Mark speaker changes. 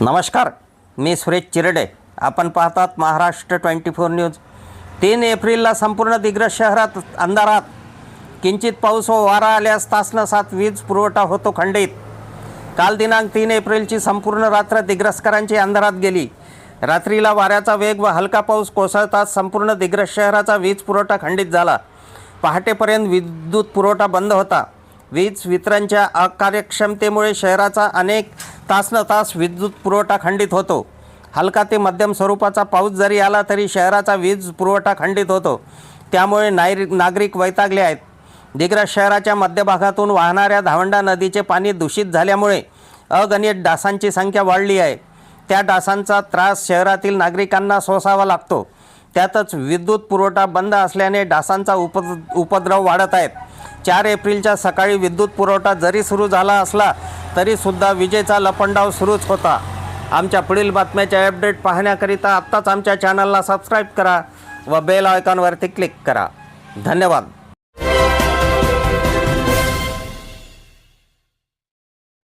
Speaker 1: नमस्कार, मी सुरेश चिरडे. आपण पाहतात महाराष्ट्र 24 न्यूज. 3 एप्रिलला संपूर्ण दिग्रस शहरात अंधारात. किंचित पाऊस व वारा आल्यास तासनसात वीज पुरवठा होतो खंडित. काल दिनांक 3 एप्रिलची संपूर्ण रात्र दिग्रसकरांची अंधारात गेली. रात्रीला वाऱ्याचा वेग व हलका पाऊस कोसळताच संपूर्ण दिग्रस शहराचा वीज पुरवठा खंडित झाला. पहाटेपर्यंत विद्युत पुरवठा बंद होता. वीज वितरणच्या अकार्यक्षमतेमुळे शहराचा अनेक तास विद्युत पुरवठा खंडित होतो. हलका ते मध्यम स्वरूपाचा पाऊस जरी आला तरी शहराचा वीज पुरवठा खंडित होतो. त्यामुळे नागरिक वैतागले आहेत. दिग्रस शहराच्या मध्यभागातून वाहणाऱ्या धावंडा नदीचे पाणी दूषित झाल्यामुळे अगणित डासांची संख्या वाढली आहे. त्या डासांचा त्रास शहरातील नागरिकांना सोसावा लागतो. त्यातच विद्युत पुरवठा बंद असल्याने डासांचा उपद्रव वाढत आहेत. 4 एप्रिलच्या सकाळी विद्युत पुरवठा जरी सुरू झाला असला तरीसुद्धा विजेचा लपंडाव सुरूच होता. आमच्या पुढील बातम्याचे अपडेट पाहण्याकरिता आत्ताच आमच्या चॅनलला सबस्क्राईब करा व बेल आयकॉनवरती क्लिक करा. धन्यवाद.